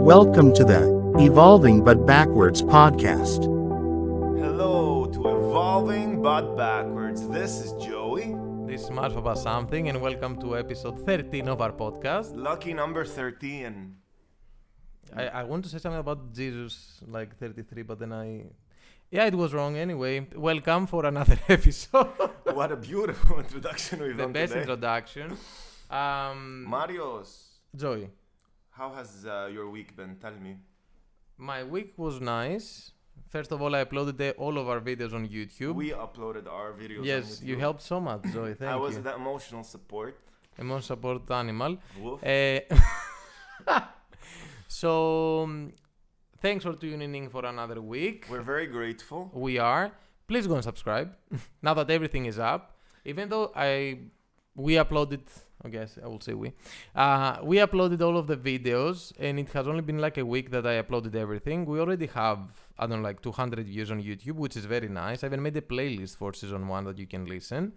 Welcome to the Evolving But Backwards podcast. Hello to Evolving But Backwards. This is Joey. This is Marf about something, and welcome to episode 13 of our podcast. Lucky number 13. I want to say something about Jesus, like 33, but then it was wrong anyway. Welcome for another episode. What a beautiful introduction we've The done best today. introduction. Marios, Joey, how has your week been? Tell me. my week was nice. First of all, I uploaded all of our videos on YouTube. We uploaded our videos Yes, on YouTube. you helped so much, Joey. Thank I was you. the emotional support. Emotional support animal. Woof. Thanks for tuning in for another week. We're very grateful. We are. Please go and subscribe. Now that everything is up, even though we uploaded, I guess I will say we uploaded all of the videos, and it has only been like a week that I uploaded everything. We already have, I don't know, like 200 views on YouTube, which is very nice. I even made a playlist for season 1 that you can listen.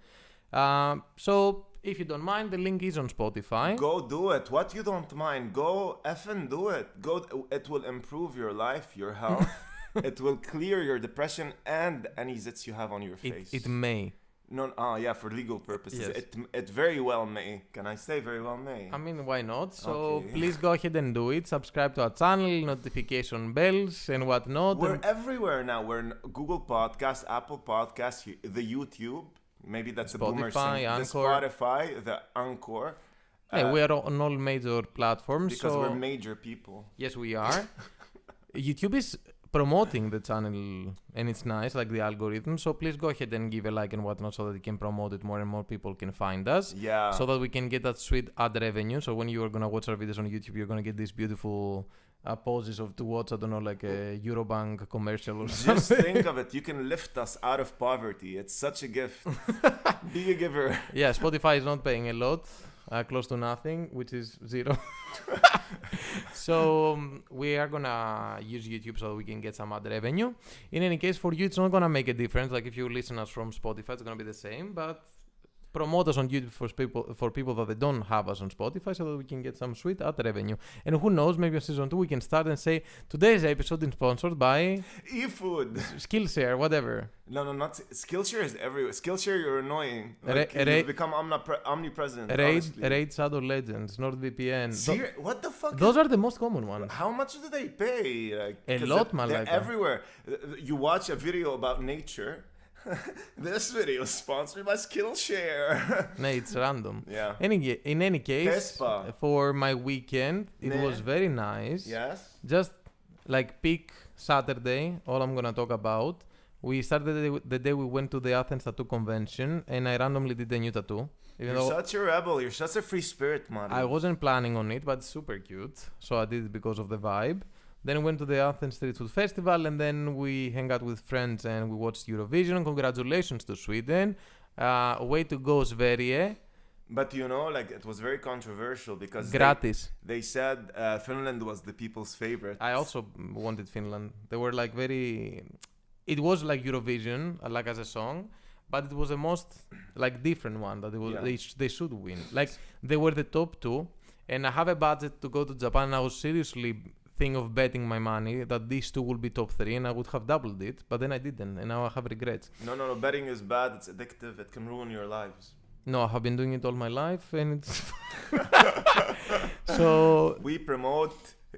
So if you don't mind, the link is on Spotify. Go do it. What you don't mind, go effing do it. It will improve your life, your health. It will clear your depression and any zits you have on your face. It may. No, for legal purposes. Yes. It very well may. Can I say very well may? I mean, why not? So Okay. please go ahead and do it. Subscribe to our channel, notification bells, and whatnot. We're everywhere now. We're in Google Podcasts, Apple Podcasts, the YouTube. Maybe that's the boomer Spotify, thing. Anchor. The Spotify, the Anchor. Yeah, we are on all major platforms. Because so we're major people. yes, we are. YouTube is promoting the channel, and it's nice, like the algorithm. So please go ahead and give a like and whatnot, so that you can promote it more and more people can find us. Yeah. So that we can get that sweet ad revenue. So when you are gonna watch our videos on YouTube, you're gonna get these beautiful poses to watch, I don't know, like a Eurobank commercial or something. Just think of it. You can lift us out of poverty. It's such a gift. Be a giver. Yeah, Spotify is not paying a lot, close to nothing, which is zero. So we are gonna use YouTube so we can get some ad revenue. In any case, for you, it's not gonna make a difference. Like if you listen us from Spotify, it's gonna be the same. But promote us on YouTube for people that they don't have us on Spotify, so that we can get some sweet ad revenue. And who knows, maybe in season 2 we can start and say today's episode is sponsored by eFood. Skillshare, whatever. No, not Skillshare is everywhere. Skillshare, you're annoying. Like, Ra- you've become omnipresent. honestly. Raid Shadow Legends, NordVPN. What the fuck? Those are the most common ones. How much do they pay? Like, A 'cause lot, they're Malaka. everywhere. You watch a video about nature. This video is sponsored by Skillshare. No, it's random. Yeah. In any case, Tespa. for my weekend, it Nah. was very nice. Yes. Just like peak Saturday, all I'm gonna talk about. We started the day we went to the Athens Tattoo Convention, and I randomly did a new tattoo. Even You're though such a rebel. You're such a free spirit, man. I wasn't planning on it, but it's super cute. So I did it because of the vibe. Then we went to the Athens Street Food Festival, and then we hang out with friends and we watched Eurovision. Congratulations to Sweden. Way to go, Sverige. But you know, like, it was very controversial because Gratis. they said Finland was the people's favorite. I also wanted Finland. They were like very... It was like Eurovision, like as a song, but it was the most like different one that it was, Yeah. they should win. Like they were the top 2, and I have a budget to go to Japan, and I was seriously thinking of betting my money that these 2 will be top 3, and I would have doubled it, but then I didn't, and now I have regrets. No. Betting is bad. It's addictive. It can ruin your lives. No, I have been doing it all my life, and it's... So, We promote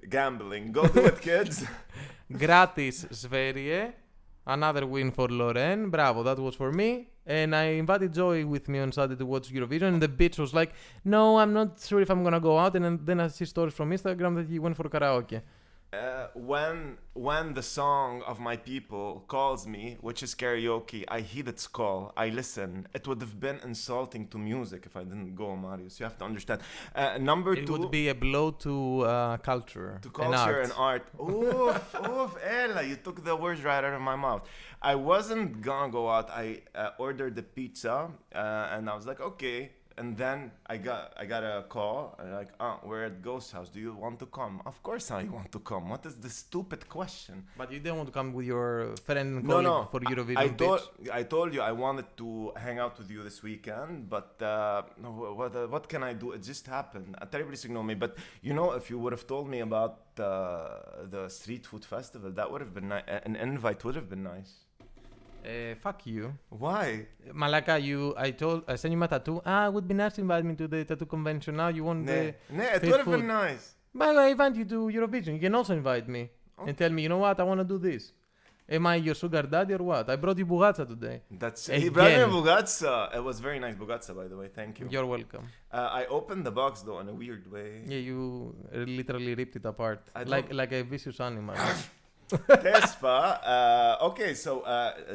gambling. Go do it, kids. gratis Sverige. Another win for Loren. Bravo, that was for me. And I invited Joey with me on Saturday to watch Eurovision. And the bitch was like, no, I'm not sure if I'm going to go out. And then I see stories from Instagram that he went for karaoke. When the song of my people calls me, which is karaoke, I heed its call. I listen. It would have been insulting to music if I didn't go, Marius. You have to understand. Number It 2. would be a blow to culture. To culture and art. Oof, Ella, you took the words right out of my mouth. I wasn't gonna go out. I ordered the pizza and I was like, okay, And then I got a call, and like, we're at Ghost House. Do you want to come? Of course I want to come. What is this stupid question? But you didn't want to come with your friend and No, colleague for Eurovision I told you I wanted to hang out with you this weekend, but what can I do? It just happened. Terribly signal me. But you know, if you would have told me about the street food festival, that would have been nice. An invite would have been nice. Fuck you. Why? Malaka, I sent you my tattoo. It would be nice to invite me to the tattoo convention. Now you want the it street would have food. been nice. But I invite you to Eurovision. You can also invite me and tell me, you know what, I want to do this. Am I your sugar daddy or what? I brought you bugazza today. He brought me bugazza. It was very nice bugazza, by the way. Thank you. You're welcome. I opened the box though in a weird way. Yeah, you literally ripped it apart like a vicious animal. Tespa. Okay, so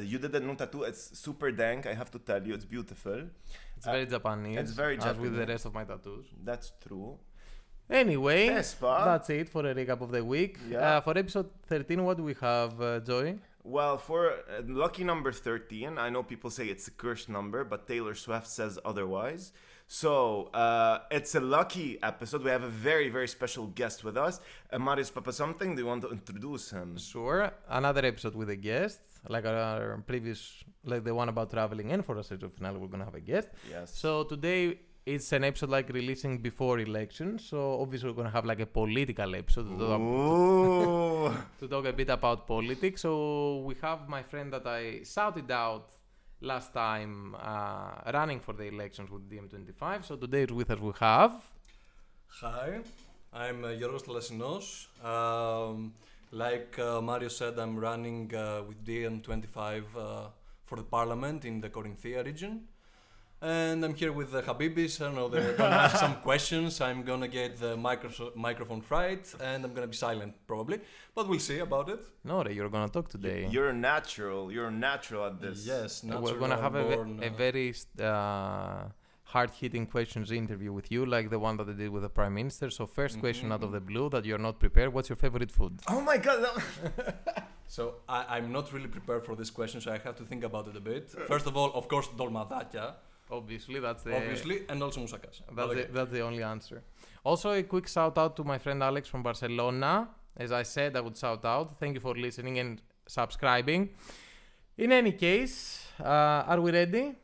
you did a new tattoo. It's super dank. I have to tell you, it's beautiful. It's very Japanese. It's very Japanese. As with the rest of my tattoos. That's true. Anyway, Tespa. That's it for a recap of the week. Yeah. For episode 13, what do we have, Joy? Well, for lucky number 13, I know people say it's a cursed number, but Taylor Swift says otherwise. So, it's a lucky episode. We have a very, very special guest with us. Marius Papa something, do you want to introduce him? Sure. Another episode with a guest, like our previous, like the one about traveling, and for a season finale, we're going to have a guest. Yes. So today, it's an episode like releasing before elections. So obviously, we're going to have like a political episode to talk a bit about politics. So we have my friend that I shouted out last time running for the elections with DM25. So today with us we have... Hi, I'm Giorgo Thalassino. Like Mario said, I'm running with DM25 for the parliament in the Corinth region. And I'm here with the Habibis. I don't know, they're gonna ask some questions. I'm gonna get the microphone right, and I'm gonna be silent probably. But we'll see about it. No, you're gonna talk today. You're natural. You're natural at this. Yes, natural. We're gonna have a very hard-hitting questions interview with you, like the one that I did with the Prime Minister. So first question out of the blue, that you're not prepared. What's your favorite food? Oh my God. So I'm not really prepared for this question, so I have to think about it a bit. First of all, of course, dolmadakya. Obviously, and also moussaka's. That's the only answer. Also, a quick shout out to my friend Alex from Barcelona. As I said, I would shout out. Thank you for listening and subscribing. In any case, are we ready?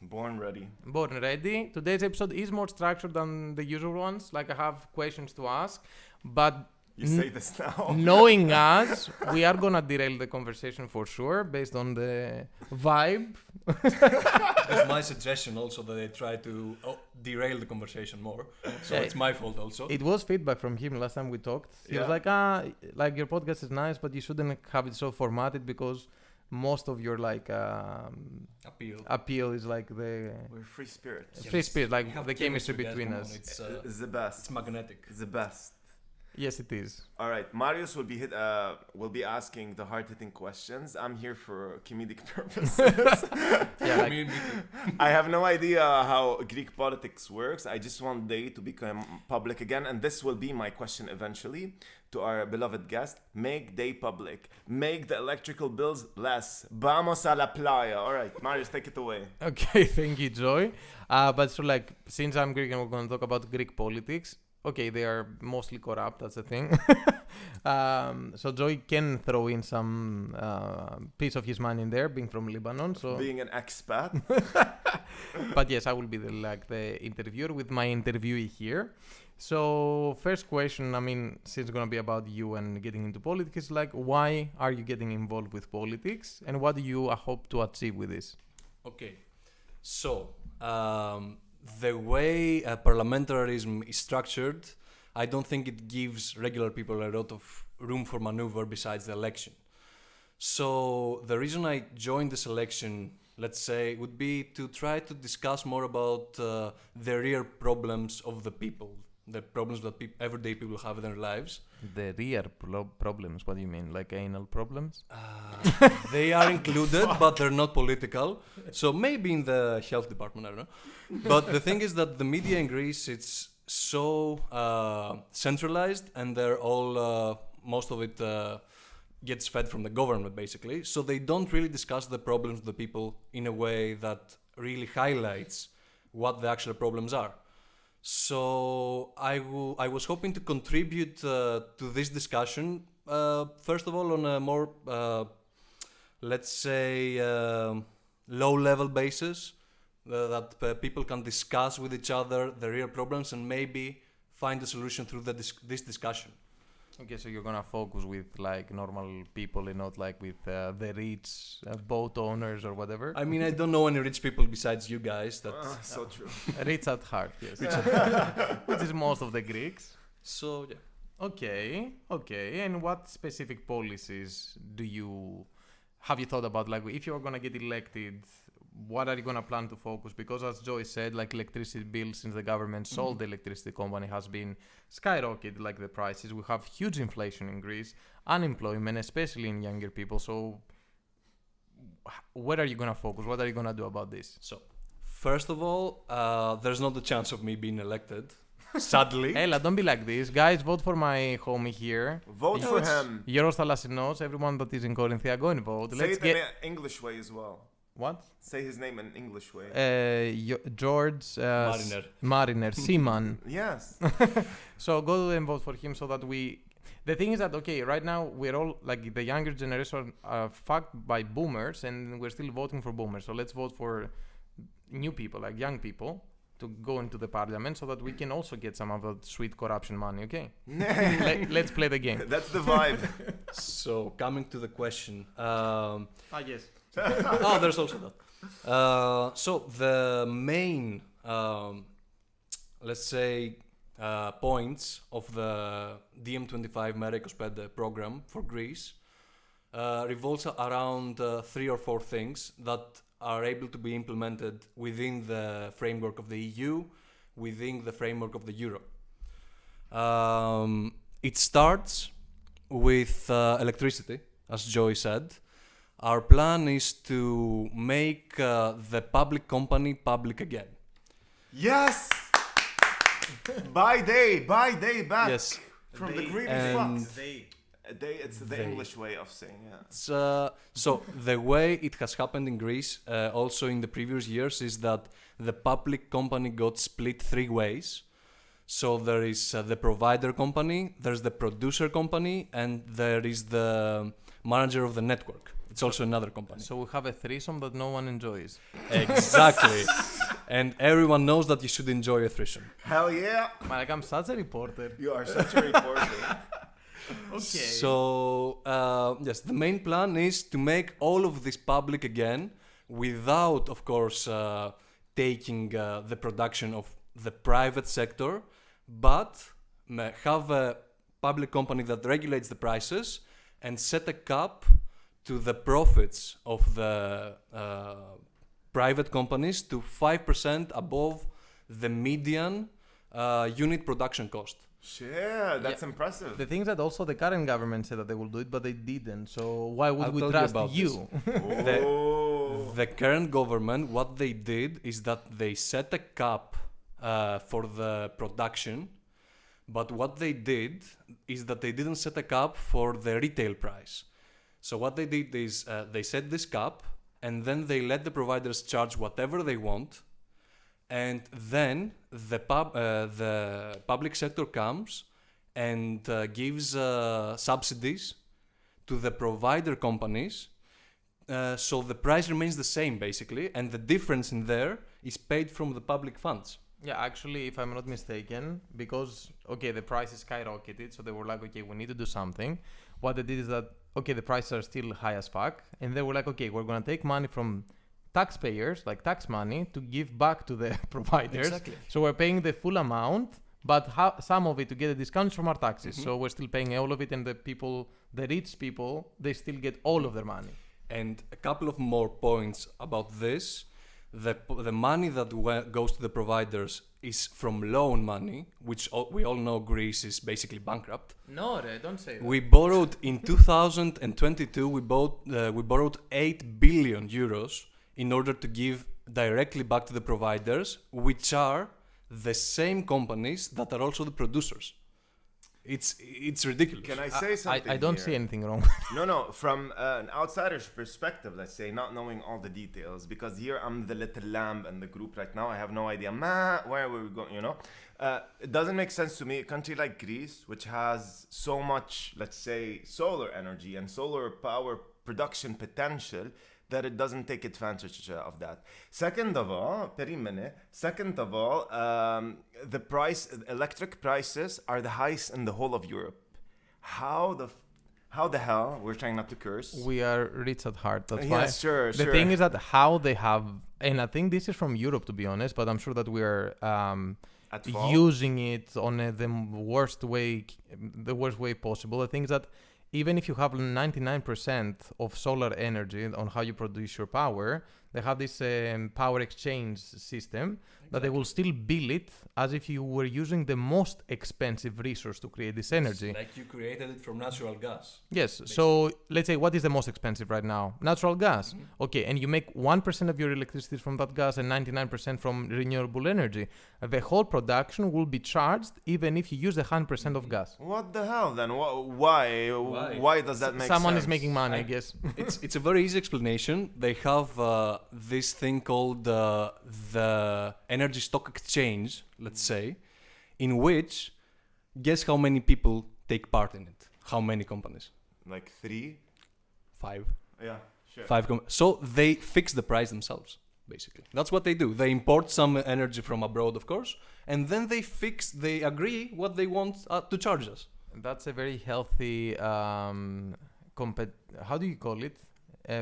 Born ready. Born ready. Today's episode is more structured than the usual ones. Like, I have questions to ask, but you say this now. Knowing us, we are gonna derail the conversation for sure, based on the vibe. It's my suggestion also that they try to derail the conversation more. So it's my fault also. It was feedback from him last time we talked. He was like your podcast is nice, but you shouldn't have it so formatted because most of your appeal is like the... We're free spirits. Free spirit, like the chemistry between us. It's the best. It's magnetic. It's the best. Yes, it is. All right, Marius will be asking the hard-hitting questions. I'm here for comedic purposes. I have no idea how Greek politics works. I just want they to become public again, and this will be my question eventually to our beloved guest. Make they public. Make the electrical bills less. Vamos a la playa. All right, Marius, take it away. Okay, thank you, Joy. But so like, since I'm Greek and we're going to talk about Greek politics, okay, they are mostly corrupt, that's the thing. So Joy can throw in some piece of his money in there, being from Lebanon. So being an expat. But yes, I will be the interviewer with my interviewee here. So first question, I mean, since it's going to be about you and getting into politics, is like, why are you getting involved with politics? And what do you hope to achieve with this? Okay, so... the way parliamentarism is structured, I don't think it gives regular people a lot of room for maneuver besides the election. So the reason I joined this election, let's say, would be to try to discuss more about the real problems of the people, the problems that everyday people have in their lives. The real problems, what do you mean? Like anal problems? They are included, but they're not political. So maybe in the health department, I don't know. But the thing is that the media in Greece, it's so centralized, and they're all, most of it gets fed from the government, basically. So they don't really discuss the problems of the people in a way that really highlights what the actual problems are. So I was hoping to contribute to this discussion, first of all, on a more, let's say, low-level basis, that people can discuss with each other the real problems and maybe find a solution through this discussion. Okay, so you're gonna focus with like normal people and not like with the rich boat owners or whatever? I mean, I don't know any rich people besides you guys. So true. Rich at heart, yes. Which is most of the Greeks. So, yeah. Okay. And what specific policies have you thought about? Like, if you're gonna get elected, what are you gonna plan to focus? Because as Joey said, like electricity bills since the government sold the electricity company has been skyrocketed, like the prices. We have huge inflation in Greece, unemployment, especially in younger people. So where are you gonna focus? What are you gonna do about this? So, first of all, there's not a chance of me being elected. Sadly. Ella, don't be like this. Guys, vote for my homie here. Vote for him. Giorgo Thalassino. Everyone that is in Corinth, go and vote. Say it in an English way as well. What? Say his name in English way. George Mariner, Seaman. Yes. So go and vote for him so that the thing is that, okay, right now we're all, like the younger generation are fucked by boomers and we're still voting for boomers. So let's vote for new people, like young people, to go into the parliament so that we can also get some of the sweet corruption money, okay? Let's play the game. That's the vibe. So, coming to the question. Yes. Oh, there's also that. So the main, let's say, points of the DM25 Merikos program for Greece revolves around 3 or 4 things that are able to be implemented within the framework of the EU, within the framework of the Euro. It starts with electricity, as Joey said. Our plan is to make the public company public again. Yes! By day back. Yes. From the greedy and fucks. It's the English way of saying it. So the way it has happened in Greece, also in the previous years, is that the public company got split 3 ways. So there is the provider company, there's the producer company, and there is the manager of the network. It's also another company. So we have a threesome that no one enjoys. Exactly. And everyone knows that you should enjoy a threesome. Hell yeah. Like, I'm such a reporter. You are such a reporter. Okay. So, yes, the main plan is to make all of this public again without, of course, taking the production of the private sector, but have a public company that regulates the prices and set a cap to the profits of the private companies to 5% above the median unit production cost. Shit, that's impressive. The thing is that also the current government said that they will do it, but they didn't. So why would we I'll trust tell you? The current government, what they did is that they set a cap for the production, but what they did is that they didn't set a cap for the retail price. So what they did is they set this cap, and then they let the providers charge whatever they want, and then the public sector comes and gives subsidies to the provider companies, so the price remains the same basically, and the difference in there is paid from the public funds. Yeah, actually, if I'm not mistaken, because, okay, the prices skyrocketed, so they were like, okay, we need to do something. What they did is that, okay, the prices are still high as fuck, and they were like, okay, we're going to take money from taxpayers, like tax money, to give back to the providers. Exactly. So we're paying the full amount, but some of it to get a discount from our taxes. So we're still paying all of it, and the rich people, they still get all of their money. And a couple of more points about this. The money that goes to the providers is from loan money, which we all know Greece is basically bankrupt. No, don't say that. We borrowed in 2022. We borrowed 8 billion euros in order to give directly back to the providers, which are the same companies that are also the producers. It's ridiculous. Can I say something? I don't here? see anything wrong. No. From an outsider's perspective, let's say, not knowing all the details, because here I'm the little lamb in the group right now. I have no idea, where were we going? It doesn't make sense to me. A country like Greece, which has so much, let's say, solar energy and solar power production potential, that it doesn't take advantage of that. Second of all, electric prices are the highest in the whole of Europe. How the hell, we're trying not to curse. We are rich at heart. That's yeah, why. Sure. The thing is that how they have, and I think this is from Europe to be honest, but I'm sure that we are using it on the worst way possible. The thing is that even if you have 99% of solar energy on how you produce your power, they have this power exchange system that they will still bill it as if you were using the most expensive resource to create this energy. Like you created it from natural gas. Yes. Basically. So let's say what is the most expensive right now? Natural gas. Mm-hmm. Okay. And you make 1% of your electricity from that gas and 99% from renewable energy. The whole production will be charged even if you use 100% of gas. What the hell then? Why does that make sense? Someone is making money, I guess. It's a very easy explanation. They have this thing called the energy stock exchange, let's say, in which, guess how many people take part in it? How many companies? Like 3? 5. Yeah, sure. 5 so they fix the price themselves, basically. That's what they do. They import some energy from abroad, of course, and then they agree what they want to charge us. That's a very healthy, how do you call it?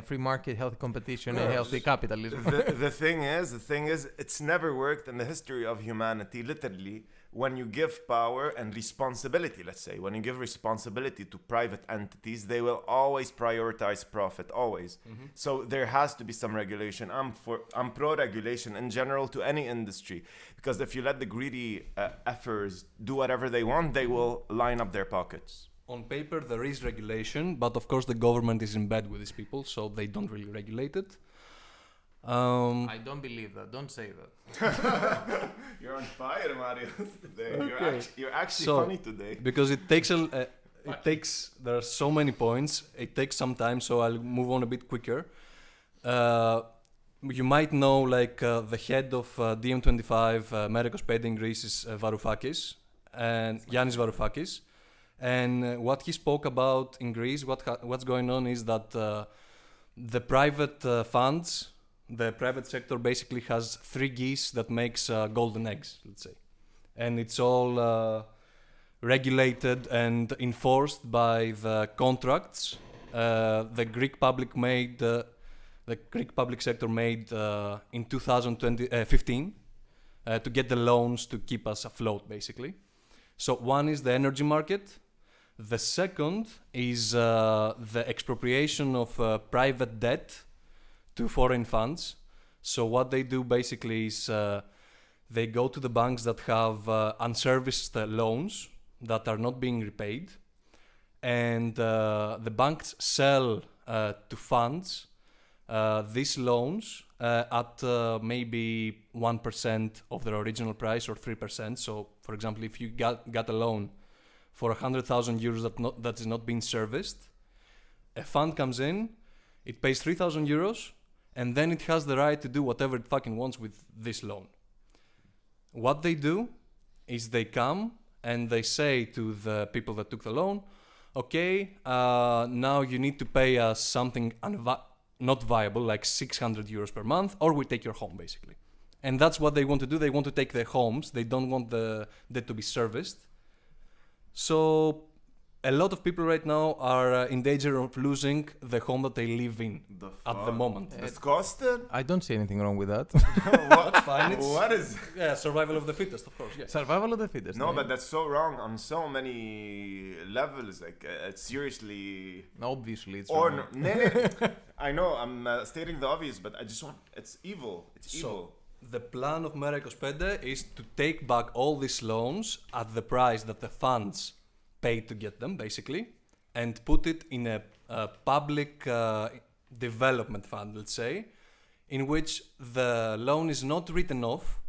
Free market, healthy competition, and healthy capitalism. The thing is, it's never worked in the history of humanity, literally, when you give power and responsibility, let's say, when you give responsibility to private entities, they will always prioritize profit, always. Mm-hmm. So there has to be some regulation. I'm pro-regulation in general to any industry, because if you let the greedy effers do whatever they want, they will line up their pockets. On paper, there is regulation, but of course the government is in bed with these people, so they don't really regulate it. I don't believe that. Don't say that. You're on fire, Marius, today. Okay. You're actually so, funny today. Because it takes there are so many points. It takes some time, so I'll move on a bit quicker. You might know, like the head of DiEM25, Merikos Pede in Greece is Varoufakis, and Yannis Varoufakis. And what he spoke about in Greece, what's going on is that the private funds, the private sector basically has 3 geese that makes golden eggs, let's say. And it's all regulated and enforced by the contracts the Greek public sector made in 2015 to get the loans to keep us afloat, basically. So one is the energy market. The second is the expropriation of private debt to foreign funds. So what they do basically is they go to the banks that have unserviced loans that are not being repaid, and the banks sell to funds these loans at maybe 1% of their original price or 3%. So, for example, if you got a loan for 100,000 euros that is not being serviced, a fund comes in, it pays 3,000 euros, and then it has the right to do whatever it fucking wants with this loan. What they do is they come and they say to the people that took the loan, okay, now you need to pay us something not viable, like 600 euros per month, or we take your home, basically. And that's what they want to do. They want to take their homes. They don't want the debt to be serviced. So a lot of people right now are in danger of losing the home that they live in at the moment. Disgusting? I don't see anything wrong with that. That's fine. What is... Yeah, survival of the fittest, of course. Yeah. Survival of the fittest. No, but that's so wrong on so many levels. Like, it's seriously... Obviously, it's or wrong. I know, I'm stating the obvious, but I just want... It's evil. It's evil. The plan of Merikos Pede is to take back all these loans at the price that the funds paid to get them, basically, and put it in a public development fund, let's say, in which the loan is not written off,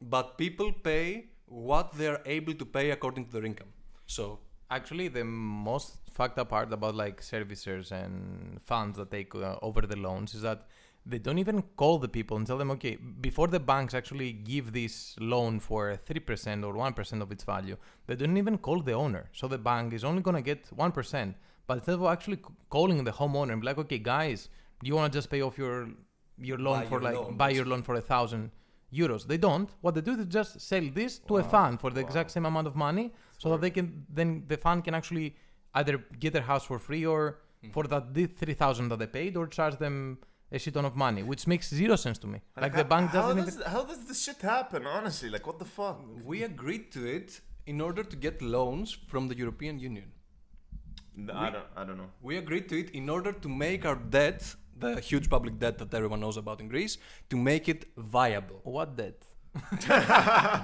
but people pay what they're able to pay according to their income. So actually, the most fucked up part about like servicers and funds that take over the loans is that they don't even call the people and tell them, okay, before the banks actually give this loan for 3% or 1% of its value, they don't even call the owner. So the bank is only going to get 1%. But instead of actually calling the homeowner and be like, okay, guys, do you want to just pay off your loan buy your loan for €1,000? They don't. What they do is just sell this to a fund for the exact same amount of money, so that they can then the fund can actually either get their house for free or for that $3,000 that they paid, or charge them a shit ton of money, which makes zero sense to me. Like the bank doesn't. How does this shit happen? Honestly, like what the fuck? We agreed to it in order to get loans from the European Union. I don't know. We agreed to it in order to make our debt, the huge public debt that everyone knows about in Greece, to make it viable. What debt?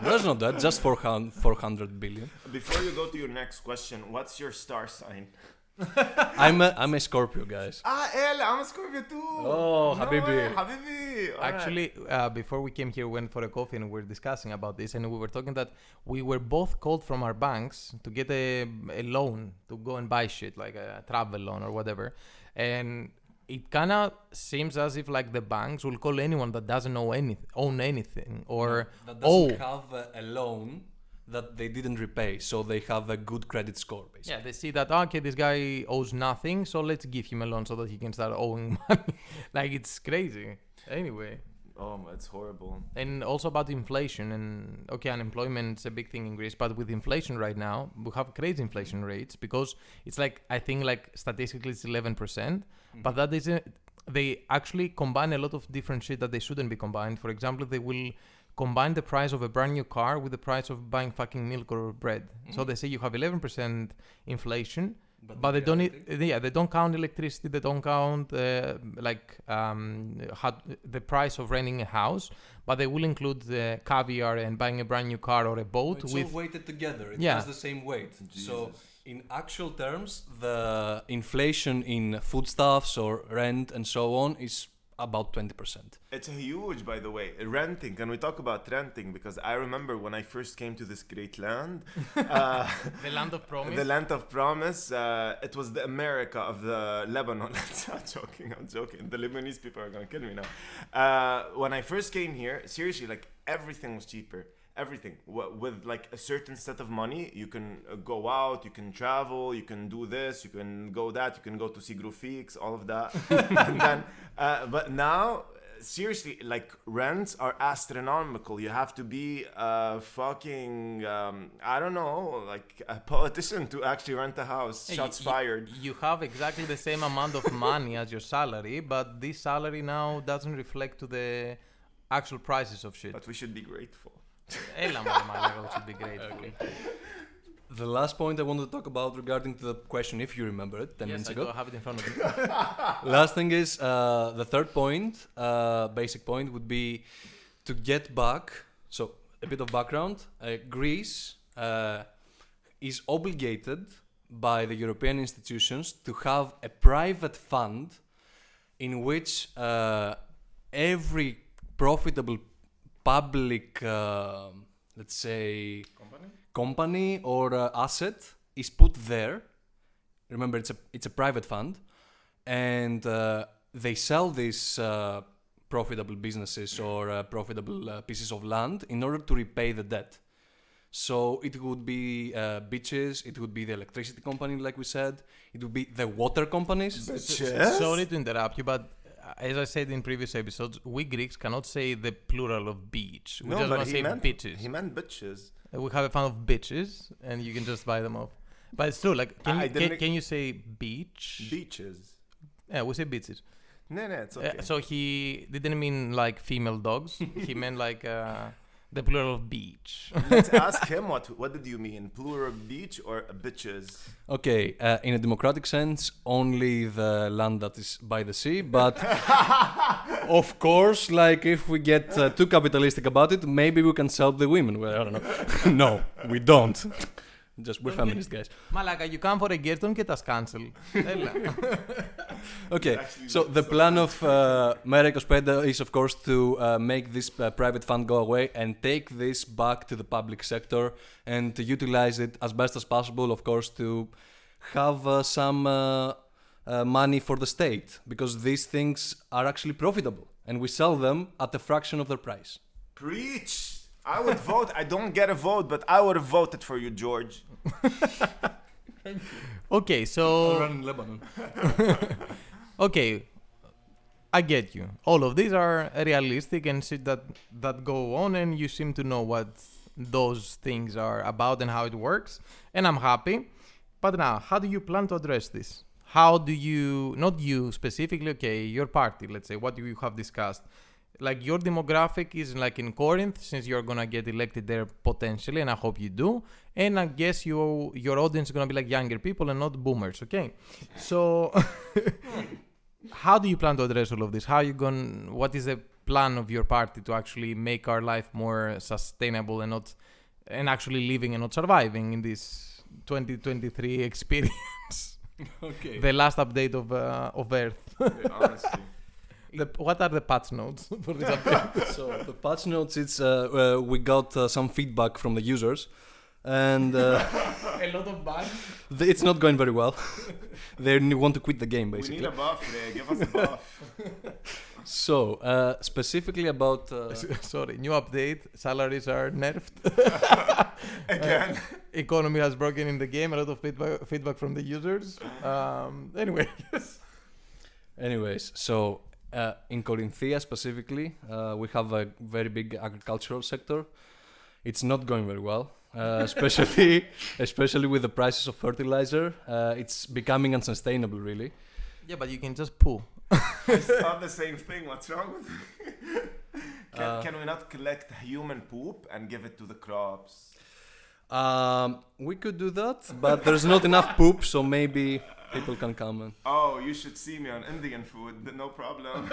There's no debt, just 400 billion. Before you go to your next question, what's your star sign? I'm a Scorpio, guys. El, I'm a Scorpio too. Oh, no Habibi. Way, Habibi. Actually, before we came here, we went for a coffee and we were discussing about this, and we were talking that we were both called from our banks to get a loan to go and buy shit, like a travel loan or whatever. And it kind of seems as if like the banks will call anyone that doesn't own anything or that doesn't have a loan that they didn't repay, so they have a good credit score, basically. Yeah, they see that, okay, this guy owes nothing, so let's give him a loan so that he can start owing money. Like, it's crazy. Anyway. Oh, it's horrible. And also about inflation, and okay, unemployment is a big thing in Greece, but with inflation right now, we have crazy inflation rates because it's like, I think like statistically it's 11%, but that isn't, they actually combine a lot of different shit that they shouldn't be combined. For example, they will combine the price of a brand new car with the price of buying fucking milk or bread. So they say you have 11% inflation, but they don't they don't count electricity, they don't count the price of renting a house, but they will include the caviar and buying a brand new car or a boat. It's all weighted together. It has the same weight. Jesus. So in actual terms, the inflation in foodstuffs or rent and so on is about 20%. It's huge, by the way. Renting. Can we talk about renting? Because I remember when I first came to this great land. The land of promise. The land of promise. It was the America of the Lebanon. I'm joking. The Lebanese people are going to kill me now. When I first came here, seriously, like everything was cheaper. Everything. With like a certain set of money, you can go out, you can travel, you can do this, you can go that, you can go to see Grufix, all of that. And then, but now, seriously, like rents are astronomical. You have to be fucking, I don't know, like a politician to actually rent a house. Shots fired. You have exactly the same amount of money as your salary, but this salary now doesn't reflect to the actual prices of shit. But we should be grateful. Should be grateful. Okay. The last point I wanted to talk about regarding to the question, if you remember it, 10 minutes ago. I have it in front of me. Last thing is, the third point, basic point, would be to get back. So, a bit of background. Greece is obligated by the European institutions to have a private fund in which every profitable public, let's say, company or asset is put there. Remember, it's a private fund, and they sell these profitable businesses or profitable pieces of land in order to repay the debt. So it would be beaches, it would be the electricity company, like we said, it would be the water companies. Sorry to interrupt you, but as I said in previous episodes, we Greeks cannot say the plural of beach. We just want to say bitches. He meant bitches. We have a fan of bitches, and you can just buy them off. But it's true. Like, can you say beach? Beaches. Yeah, we say bitches. No, it's okay. So he didn't mean like female dogs. He meant like the plural of beach. Let's ask him what did you mean? Plural of beach or bitches? Okay, in a democratic sense, only the land that is by the sea. But of course, like if we get too capitalistic about it, maybe we can sell the women. Well, I don't know. No, we don't. Just we're feminist guys. Μαλάκα, you come for a Gerton και τα cancel. Έλα. Okay, so the plan of Mera 25 is of course to make this private fund go away and take this back to the public sector and to utilize it as best as possible, of course, to have some money for the state, because these things are actually profitable and we sell them at a fraction of their price. Preach! I would vote. I don't get a vote, but I would have voted for you, George. Okay, so... I'll run in Lebanon. Okay, I get you. All of these are realistic and shit that go on, and you seem to know what those things are about and how it works, and I'm happy. But now, how do you plan to address this? How do you, not you specifically, okay, your party, let's say, what do you have discussed? Like your demographic is like in Corinth, since you're gonna get elected there potentially, and I hope you do. And I guess your audience is gonna be like younger people and not boomers, okay? So how do you plan to address all of this? What is the plan of your party to actually make our life more sustainable and actually living and not surviving in this 2023 experience? Okay. The last update of Earth. Okay, honestly. What are the patch notes for this update? So the patch notes, it's we got some feedback from the users, and A lot of bugs. it's not going very well. They want to quit the game, We basically. need a buff, Ray. Give us a buff. So specifically about Sorry, new update. Salaries are nerfed. Again. Economy has broken in the game. A lot of feedback from the users. Anyway. anyways, so in Corinthia specifically, we have a very big agricultural sector. It's not going very well, especially with the prices of fertilizer. It's becoming unsustainable, really. Yeah, but you can just poo. It's not the same thing. What's wrong with you? Can we not collect human poop and give it to the crops? We could do that, but there's not enough poop, so maybe people can come and... Oh, you should see me on Indian food. No problem.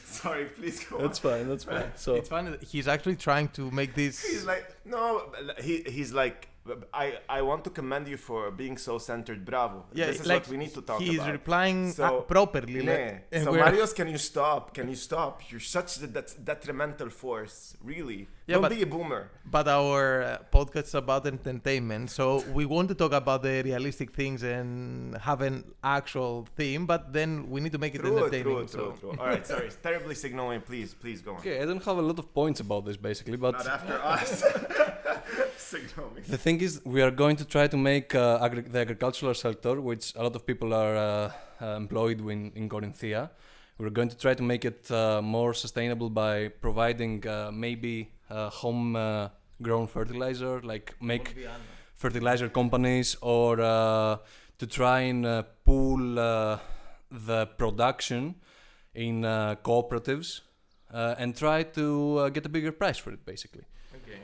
Sorry, please go That's on. fine, that's fine. So It's funny that he's actually trying to make this. He's like, no, he's like, I want to commend you for being so centered. Bravo. Yeah, This is like what we need to talk he's about. replying So- properly. Yeah. So Marius, can you stop? Can you stop? You're such a detrimental force. Really. Yeah, Don't but- be a boomer. But our podcast is about entertainment, so we want to talk about the realistic things and have an actual theme, but then we need to make it entertaining. True. All right, sorry. Terribly signaling. Please go on. okay, I don't have a lot of points about this basically, but Not after us. Signal me. the thing is, we are going to try to make the agricultural sector, which a lot of people are employed in Corinthia, we're going to try to make it more sustainable by providing maybe home-grown fertilizer, like make fertilizer companies, or to try and pool the production in cooperatives and try to get a bigger price for it, basically. Okay.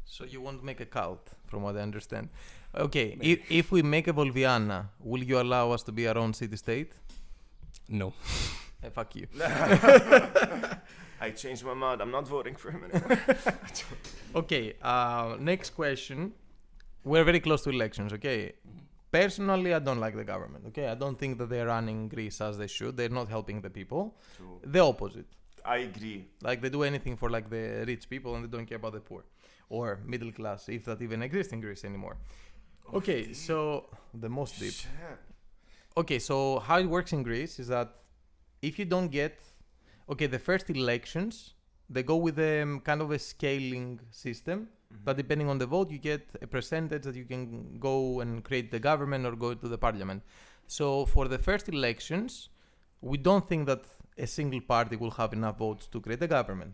So you want to make a cult, from what I understand. Okay, if we make a Volviana, will you allow us to be our own city-state? No. Fuck you. I changed my mind. I'm not voting for him anymore. Okay, next question. We're very close to elections, okay? Personally, I don't like the government, okay? I don't think that they're running Greece as they should. They're not helping the people. True. The opposite. I agree. Like, they do anything for, like, the rich people and they don't care about the poor. Or middle class, if that even exists in Greece anymore. Okay, so the most deep. Shit. Okay, so how it works in Greece is that if you don't get... Okay, the first elections, they go with a kind of a scaling system. But depending on the vote, you get a percentage that you can go and create the government or go to the parliament. So for the first elections, we don't think that a single party will have enough votes to create a government.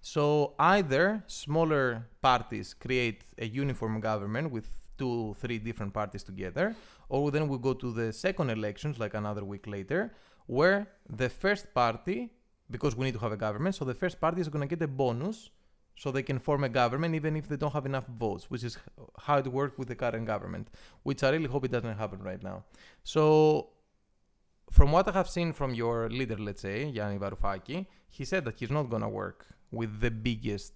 So either smaller parties create a uniform government with 2-3 different parties together, or then we go to the second elections, like another week later, where the first party, because we need to have a government, so the first party is going to get a bonus so they can form a government even if they don't have enough votes, which is how it worked with the current government, which I really hope it doesn't happen right now. So from what I have seen from your leader, let's say, Yanni Varoufakis, he said that he's not going to work with the biggest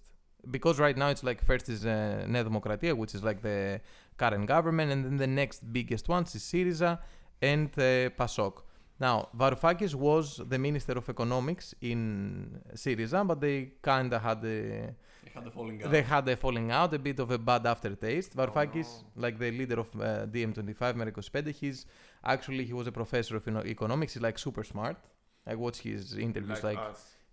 because right now it's like first is Nea Demokratia, which is like the current government, and then the next biggest ones is Syriza and PASOK. Now, Varoufakis was the Minister of Economics in Syriza, but they kind of had a falling out, a bit of a bad aftertaste. Varoufakis, like the leader of DiEM25, Merikos he's actually, he was a professor of economics. He's like super smart. I watch his interviews,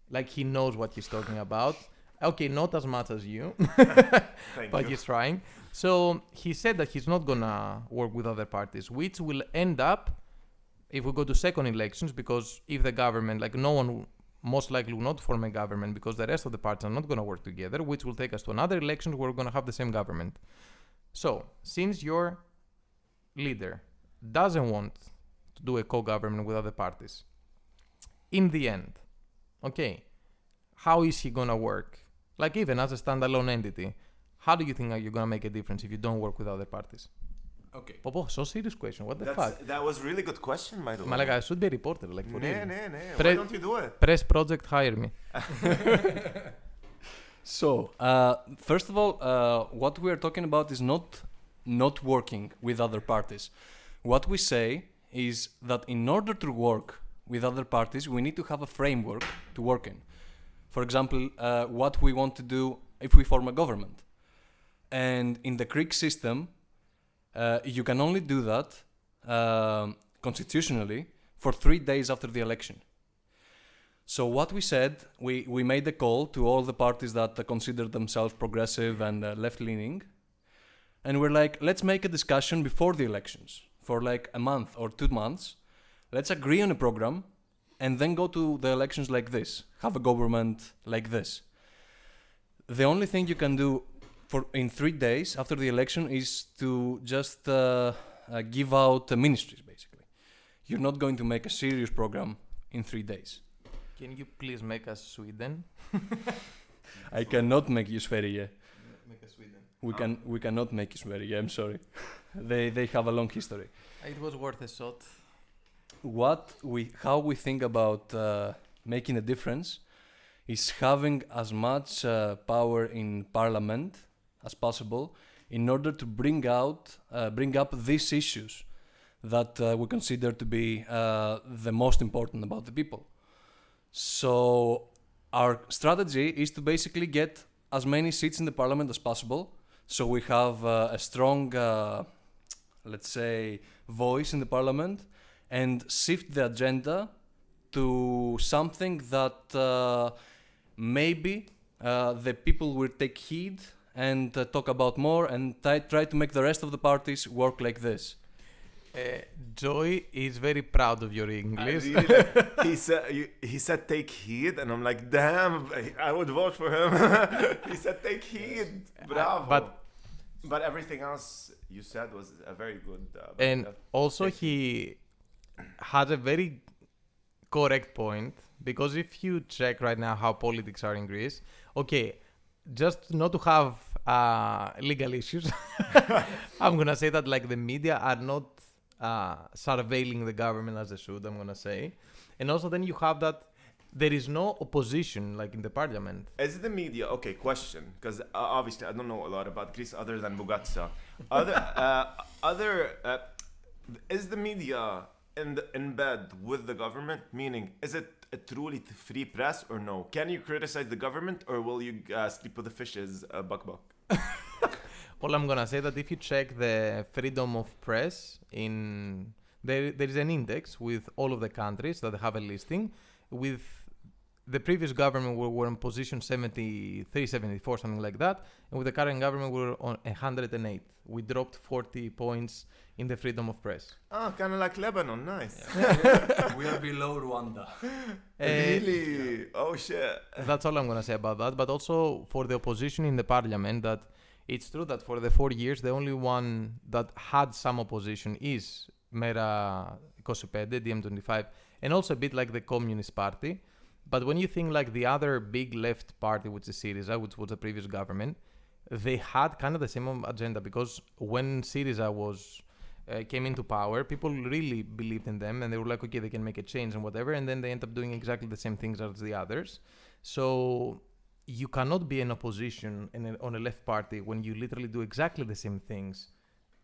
like he knows what he's talking about. Okay, not as much as you, but he's trying. So he said that he's not gonna work with other parties, which will end up, if we go to second elections, because if the government, like no one most likely will not form a government because the rest of the parties are not going to work together, which will take us to another election where we're going to have the same government. So, since your leader doesn't want to do a co-government with other parties, in the end, okay, how is he going to work? Like even as a standalone entity, how do you think you're going to make a difference if you don't work with other parties? Okay. Popo, so serious question. What the fuck? That was really good question, by the way. Malaga, I should be a reporter, like for real. Why don't you do it? Press project, hire me. So, first of all, what we are talking about is not working with other parties. What we say is that in order to work with other parties, we need to have a framework to work in. For example, what we want to do if we form a government. And in the Greek system, you can only do that constitutionally for 3 days after the election. So what we said, we made a call to all the parties that consider themselves progressive and left-leaning. And we're like, let's make a discussion before the elections for like a month or 2 months. Let's agree on a program and then go to the elections like this, have a government like this. The only thing you can do in 3 days after the election is to just give out ministries, basically. You're not going to make a serious program in 3 days. Can you please make us Sweden? I cannot make you Sverige. Make us Sweden. We cannot make you Sverige, I'm sorry. They have a long history. It was worth a shot. How we think about making a difference is having as much power in parliament as possible in order to bring up these issues that we consider to be the most important about the people. So our strategy is to basically get as many seats in the parliament as possible, so we have a strong, let's say, voice in the parliament, and shift the agenda to something that maybe the people will take heed and talk about more, and try to make the rest of the parties work like this. Joy is very proud of your English. He said take heed, and I'm like, damn, I would vote for him. He said take heed, bravo. But everything else you said was a very good. And also he has a very correct point, because if you check right now how politics are in Greece, okay, just not to have legal issues, I'm gonna say that like the media are not surveilling the government as they should, I'm gonna say. And also then you have that there is no opposition like in the parliament. Is the media, okay, question, because obviously I don't know a lot about Greece other than Bugatsa. Is the media in bed with the government, meaning is it a truly free press or no? Can you criticize the government, or will you sleep with the fishes, buck? Well, I'm gonna say that if you check the freedom of press there is an index with all of the countries that have a listing. With the previous government we were in position 73, 74, something like that, and with the current government we were on 108. We dropped 40 points in the freedom of press. Kind of like Lebanon, nice. Yeah. We are below Rwanda. Really? Oh shit. That's all I'm gonna say about that. But also for the opposition in the parliament, that it's true that for the 4 years the only one that had some opposition is Mera 25, DiEM25, and also a bit like the Communist Party. But when you think like the other big left party, which is Syriza, which was the previous government, they had kind of the same agenda, because when Syriza came into power, people really believed in them and they were like, okay, they can make a change and whatever, and then they end up doing exactly the same things as the others. So you cannot be an opposition on a left party when you literally do exactly the same things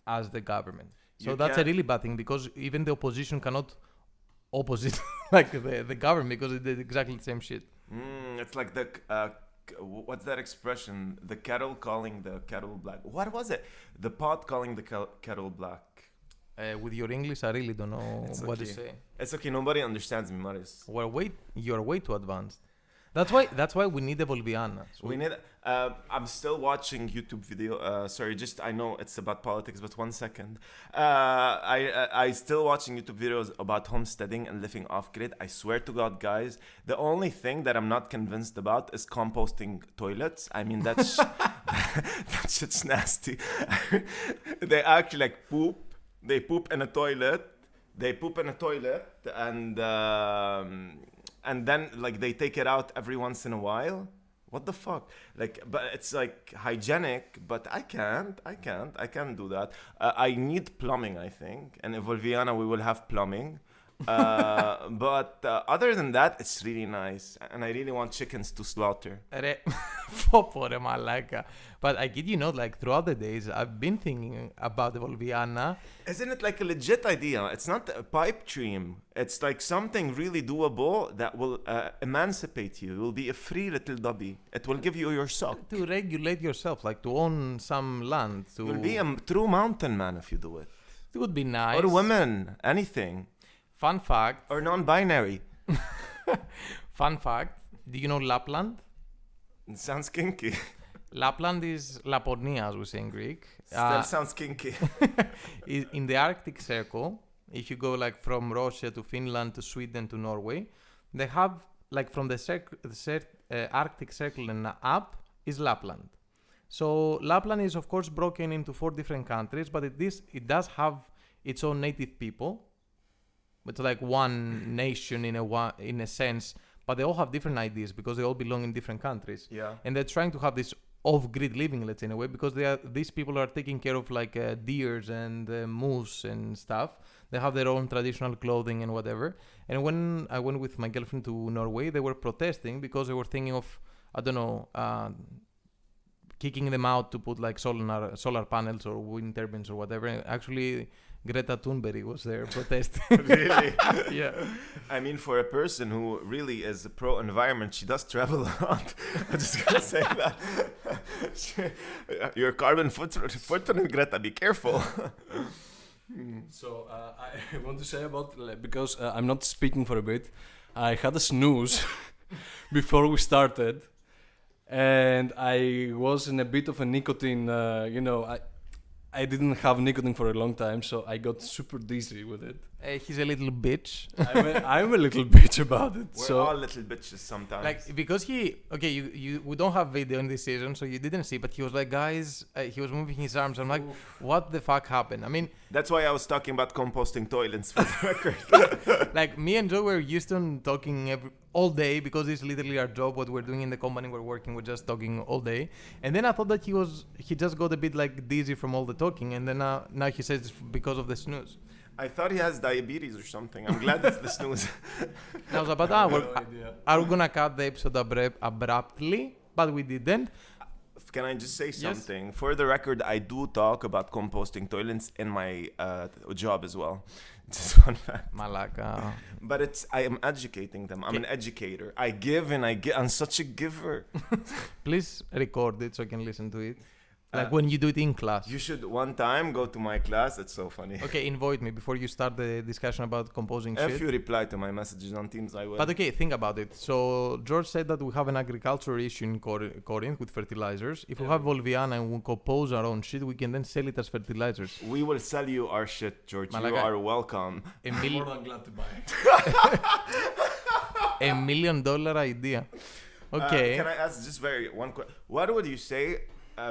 as the government. So that's a really bad thing, because even the opposition cannot opposite like the government, because it did exactly the same shit. It's like the what's that expression? The kettle calling the kettle black. What was it? The pot calling the kettle black. With your English, I really don't know what to say. It's okay. Nobody understands me, Maris. You're way too advanced. That's why we need Evolviana. So we need. I'm still watching YouTube video. Sorry, I know it's about politics, but 1 second. I still watching YouTube videos about homesteading and living off grid. I swear to God, guys, the only thing that I'm not convinced about is composting toilets. I mean, that's that shit's nasty. They actually like poop. They poop in a toilet. And then like they take it out every once in a while. What the fuck? Like, but it's like hygienic, but I can't do that. I need plumbing, I think. And in Volviana we will have plumbing. But other than that, it's really nice. And I really want chickens to slaughter. But I kid you not, like throughout the days, I've been thinking about the Volviana. Isn't it like a legit idea? It's not a pipe dream. It's like something really doable that will emancipate you. It will be a free little dubby. It will give you your sock. To regulate yourself, like to own some land. You'll be a true mountain man if you do it. It would be nice. Or women, anything. Fun fact. Or non-binary. Fun fact. Do you know Lapland? It sounds kinky. Lapland is Laponia, as we say in Greek. Still sounds kinky. In the Arctic Circle, if you go like from Russia to Finland to Sweden to Norway, they have like from the Arctic Circle and up is Lapland. So Lapland is of course broken into 4 different countries, but it does have its own native people. It's like one nation in a sense, but they all have different ideas because they all belong in different countries. Yeah. And they're trying to have this off-grid living, let's say, in a way, because these people are taking care of like deers and moose and stuff. They have their own traditional clothing and whatever. And when I went with my girlfriend to Norway, they were protesting because they were thinking of, I don't know, kicking them out to put like solar panels or wind turbines or whatever. And actually, Greta Thunberg was there protesting. Really? Yeah. I mean, for a person who really is pro-environment, she does travel a lot. I'm just gonna say that. Your carbon footprint, Greta, be careful. So I want to say about, because I'm not speaking for a bit, I had a snooze before we started, and I was in a bit of a nicotine, I didn't have nicotine for a long time, so I got super dizzy with it. He's a little bitch. I'm a little bitch about it. We're all little bitches sometimes. Like, because we don't have video in this season, so you didn't see, but he was like, guys, he was moving his arms. I'm like, what the fuck happened? I mean, that's why I was talking about composting toilets for the record. Like, me and Joe were used to talking all day, because it's literally our job, what we're doing in the company we're working, we're just talking all day. And then I thought that he just got a bit like dizzy from all the talking, and then now he says it's because of the snooze. I thought he has diabetes or something. I'm glad it's the snooze. I was about, are we gonna cut the episode abruptly? But we didn't. Can I just say something? Yes. For the record, I do talk about composting toilets in my job as well. Just one fact. Malaka. But I am educating them. I'm an educator. I give and I get. I'm such a giver. Please record it so I can listen to it. Like when you do it in class. You should one time go to my class. It's so funny. Okay, invite me before you start the discussion about composing shit. If you reply to my messages on Teams, I will. But okay, think about it. So George said that we have an agricultural issue in Corinth with fertilizers. If we have Volviana and we compose our own shit, we can then sell it as fertilizers. We will sell you our shit, George. Malaga, you are welcome. I'm more than glad to buy it. $1 million idea. Okay. Can I ask just one question? What would you say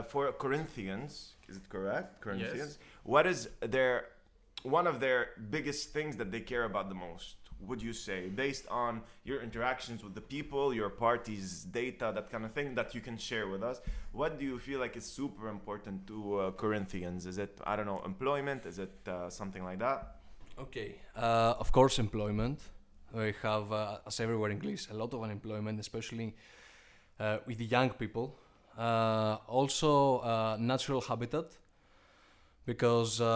for Corinthians? Is it correct? Corinthians. Yes. What is one of their biggest things that they care about the most? Would you say, based on your interactions with the people, your party's data, that kind of thing that you can share with us? What do you feel like is super important to Corinthians? Is it, I don't know, employment? Is it something like that? Okay. Of course, employment. We have, as everywhere in Greece, a lot of unemployment, especially with young people. Also, natural habitat, because there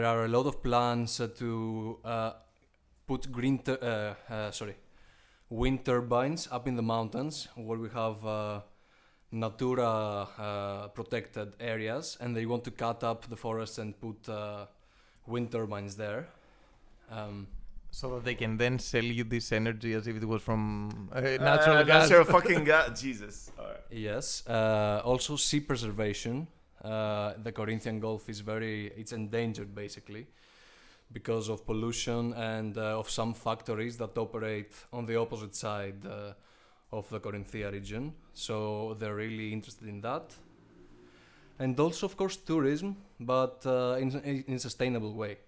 are a lot of plans to put wind turbines up in the mountains where we have Natura protected areas, and they want to cut up the forests and put wind turbines there. So that they can then sell you this energy as if it was from natural gas. Natural fucking gas. Jesus. All right. Yes. Also, sea preservation. The Corinthian Gulf is it's endangered basically because of pollution and of some factories that operate on the opposite side of the Corinthia region. So they're really interested in that. And also, of course, tourism, but in a sustainable way.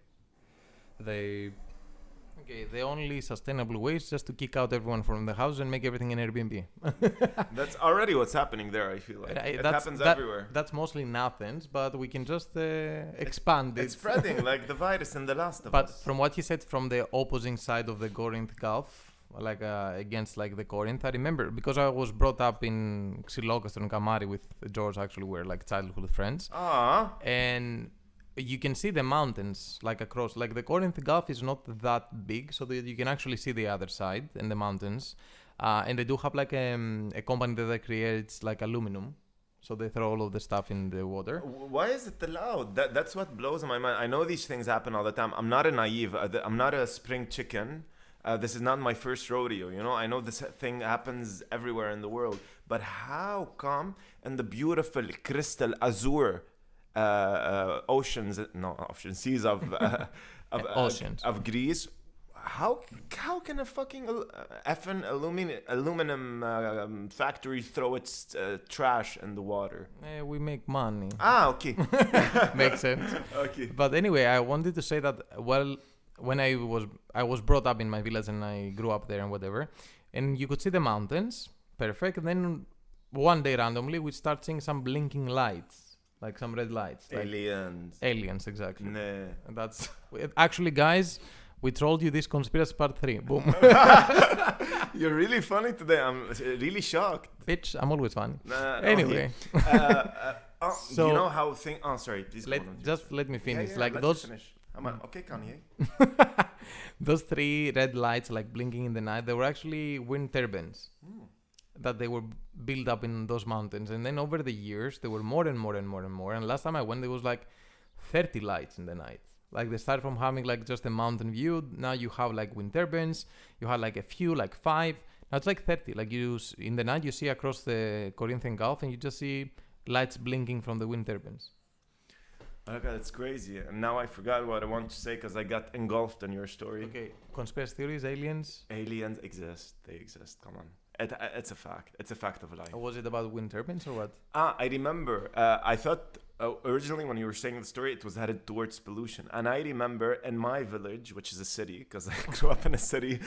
Okay, the only sustainable way is just to kick out everyone from the house and make everything an Airbnb. That's already what's happening there, I feel like. It happens everywhere. That's mostly in Athens, but we can just expand it. It's spreading like the virus in The Last of But Us. from what you said, from the opposing side of the Corinth Gulf, like against like the Corinth, I remember, because I was brought up in Xylokastro and Kamari with George, actually we're like childhood friends. And you can see the mountains like across, like the Corinth Gulf is not that big, so that you can actually see the other side and the mountains. And they do have like a company that creates like aluminum, so they throw all of the stuff in the water. Why is it allowed? That's what blows my mind. I know these things happen all the time. I'm not a naive. I'm not a spring chicken. This is not my first rodeo, you know. I know this thing happens everywhere in the world, but how come in the beautiful crystal azure seas of oceans of Greece, how can a fucking effing aluminum factory throw its trash in the water? We make money. Okay. Makes sense. Okay. But anyway, I wanted to say that, well, when I was brought up in my village and I grew up there and whatever, and you could see the mountains, perfect. And then one day randomly we start seeing some blinking lights, like some red lights. Aliens, exactly. Nah. And that's actually, guys, we told you this conspiracy part 3. Boom. You're really funny today. I'm really shocked. Bitch, I'm always funny. Anyway. So, you know how things... Oh, sorry. Please let me finish. Yeah, like let those... finish. Okay, Kanye. Those 3 red lights, like blinking in the night, they were actually wind turbines that they were built up in those mountains. And then over the years, there were more and more and more and more. And last time I went, there was like 30 lights in the night. Like they started from having like just a mountain view. Now you have like wind turbines. You had like a few, like 5. Now it's like 30. Like in the night, you see across the Corinthian Gulf and you just see lights blinking from the wind turbines. Okay, that's crazy. And now I forgot what I wanted to say because I got engulfed in your story. Okay, conspiracy theories, aliens? Aliens exist. They exist. Come on. It's a fact. It's a fact of life. Was it about wind turbines or what? I remember. I thought originally when you were saying the story, it was headed towards pollution. And I remember in my village, which is a city, because I grew up in a city.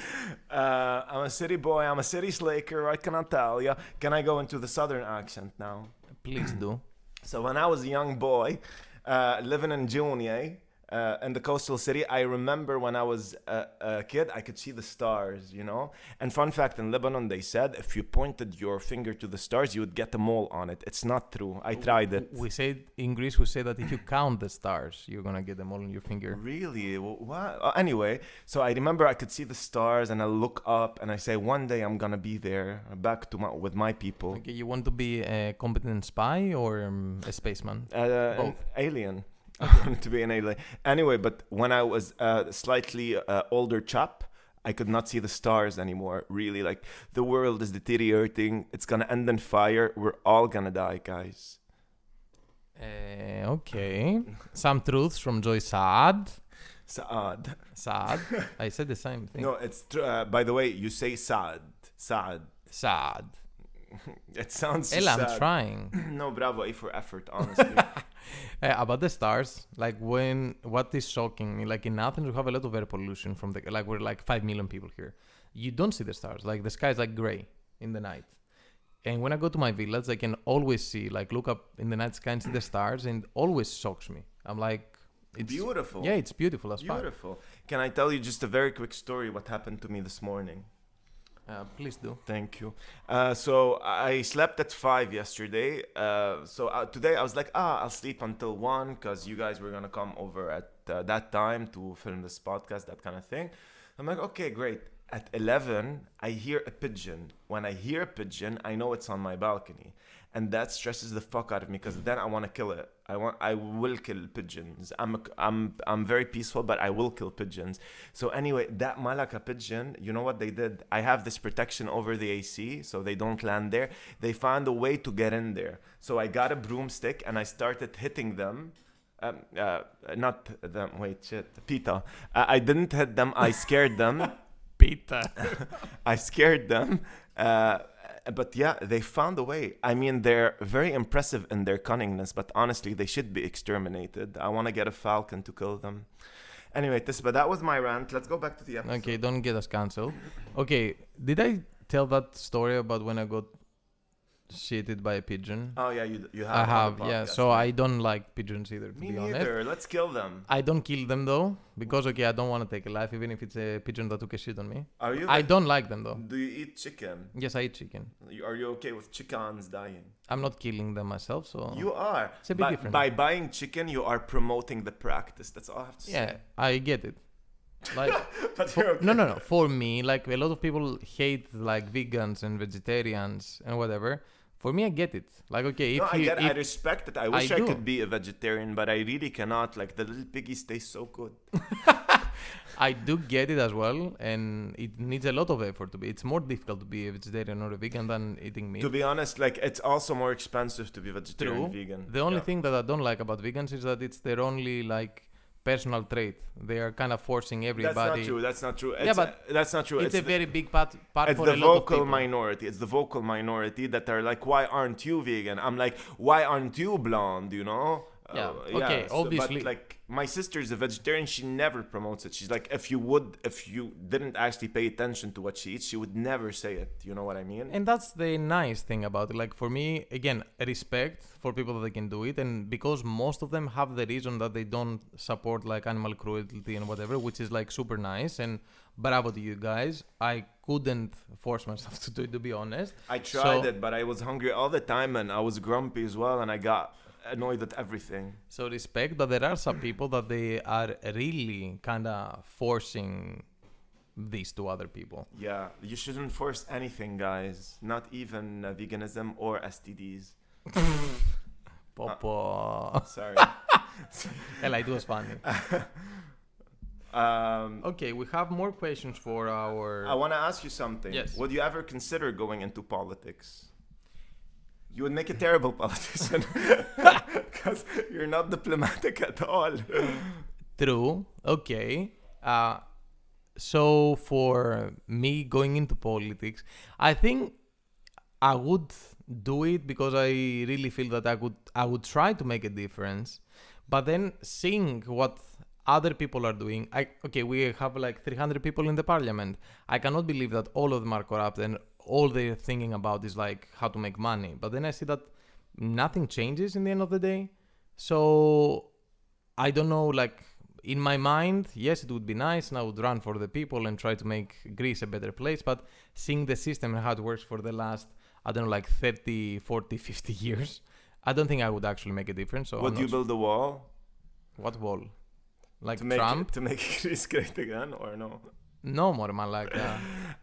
I'm a city boy. I'm a city slaker. I cannot tell you. Can I go into the southern accent now? Please do. So when I was a young boy, living in Junior, in the coastal city, I remember when I was a kid, I could see the stars, you know. And fun fact, in Lebanon, they said if you pointed your finger to the stars, you would get a mole on it. It's not true. I tried it. We say in Greece, we say that if you count the stars, you're gonna get a mole on your finger. Really? What? Anyway, so I remember I could see the stars, and I look up, and I say, one day I'm gonna be there, back to with my people. Okay, you want to be a competent spy or a spaceman? An alien. I wanted to be an alien. Anyway, but when I was a slightly older chap, I could not see the stars anymore. Really, like the world is deteriorating. It's gonna end in fire. We're all gonna die, guys. Okay. Some truths from Joy Saad. Saad. I said the same thing. No, it's by the way, you say Saad. It sounds so Ella, sad. I'm trying. No, bravo, A for effort, honestly. About the stars, like what is shocking me, like in Athens, we have a lot of air pollution we're like 5 million people here. You don't see the stars, like the sky is like gray in the night. And when I go to my village, I can always see, like look up in the night sky and see the stars, and it always shocks me. I'm like, it's beautiful. Yeah, it's beautiful as fuck. Beautiful. Can I tell you just a very quick story what happened to me this morning? Please do. Thank you. So I slept at 5 yesterday. Today I was like, I'll sleep until 1 because you guys were going to come over at that time to film this podcast, that kind of thing. I'm like, okay, great. At 11, I hear a pigeon. When I hear a pigeon, I know it's on my balcony. And that stresses the fuck out of me because then I want to kill it. I will kill pigeons. I'm very peaceful, but I will kill pigeons. So anyway, that Malacca pigeon, you know what they did? I have this protection over the AC, so they don't land there. They found a way to get in there. So I got a broomstick and I started hitting them. Not them. Wait, shit. Pita. I didn't hit them. I scared them. Pita. I scared them. But yeah, they found a way. I mean, they're very impressive in their cunningness, but honestly, they should be exterminated. I want to get a falcon to kill them. Anyway, Tespa, that was my rant. Let's go back to the episode. Okay, don't get us cancelled. Okay, did I tell that story about when I got shitted by a pigeon? Oh yeah, you have. I have, yeah. So I don't like pigeons either, to Me be neither. honest. Let's kill them. I don't kill them though, because I don't want to take a life, even if it's a pigeon that took a shit on me. Are you? I don't like them though. Do you eat chicken? Yes, I eat chicken. Are you okay with chickens dying? I'm not killing them myself, so You are. it's a bit different. By buying chicken, you are promoting the practice. That's all I have to say. Yeah, I get it. Like, But you're okay. no. For me, like a lot of people hate like vegans and vegetarians and whatever. For me, I get it. Like, okay, I respect it. I wish I do. could be a vegetarian, but I really cannot. Like, the little piggies taste so good. I do get it as well, and it needs a lot of effort to be. It's more difficult to be a vegetarian or a vegan than eating meat. To be honest, like, it's also more expensive to be vegetarian and True. vegan. The only thing that I don't like about vegans is that it's their only like personal trait. They are kind of forcing everybody. That's not true. That's not true. It's a very big part it's for the a lot of vocal people. minority. It's the vocal minority that are like, why aren't you vegan? I'm like, why aren't you blonde? You know? Yeah. Okay. Obviously. But like, my sister is a vegetarian. She never promotes it. She's like, if you didn't actually pay attention to what she eats, she would never say it. You know what I mean? And that's the nice thing about it. Like, for me, again, respect for people that they can do it. And because most of them have the reason that they don't support like animal cruelty and whatever, which is like super nice. And bravo to you guys. I couldn't force myself to do it, to be honest. I tried it, but I was hungry all the time and I was grumpy as well. And I got annoyed at everything. So respect, but there are some people that they are really kind of forcing this to other people. Yeah, you shouldn't force anything, guys. Not even veganism or STDs. Popo. Sorry. Ella, it was funny. Okay, we have more questions for our... I want to ask you something. Yes. Would you ever consider going into politics? You would make a terrible politician because you're not diplomatic at all. True. Okay. So for me going into politics, I think I would do it because I really feel that I would try to make a difference. But then seeing what other people are doing, we have like 300 people in the parliament. I cannot believe that all of them are corrupt and all they're thinking about is like how to make money. But then I see that nothing changes in the end of the day. So I don't know, like in my mind, yes, it would be nice and I would run for the people and try to make Greece a better place. But seeing the system and how it works for the last, I don't know, like 30, 40, 50 years, I don't think I would actually make a difference. So would you build a wall? What wall? Like to Trump? To make Greece great again or no? No, more man, like...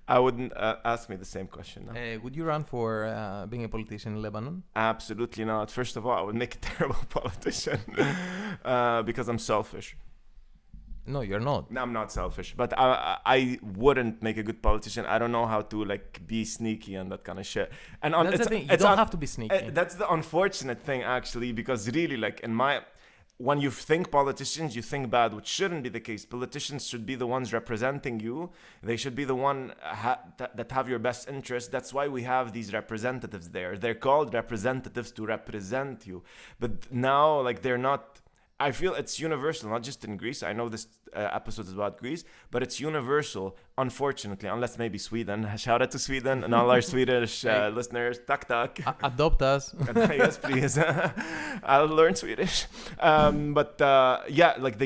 I wouldn't ask me the same question. No? Would you run for being a politician in Lebanon? Absolutely not. First of all, I would make a terrible politician because I'm selfish. No, you're not. No, I'm not selfish, but I wouldn't make a good politician. I don't know how to like be sneaky and that kind of shit. And that's the thing. You don't have to be sneaky. That's the unfortunate thing, actually, because really, like when you think politicians, you think bad, which shouldn't be the case. Politicians should be the ones representing you. They should be the one that have your best interest. That's why we have these representatives there. They're called representatives to represent you. But now, like, they're not... I feel it's universal, not just in Greece. I know this episode is about Greece, but it's universal, unfortunately, unless maybe Sweden. Shout out to Sweden and all our Swedish listeners. Tack, tack. Adopt us. Yes, please. I'll learn Swedish. Yeah, like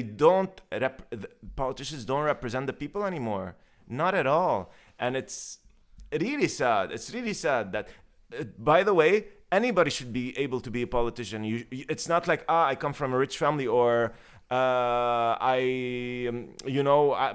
politicians don't represent the people anymore. Not at all. And really sad. It's really sad that, by the way, anybody should be able to be a politician. It's not like, I come from a rich family, or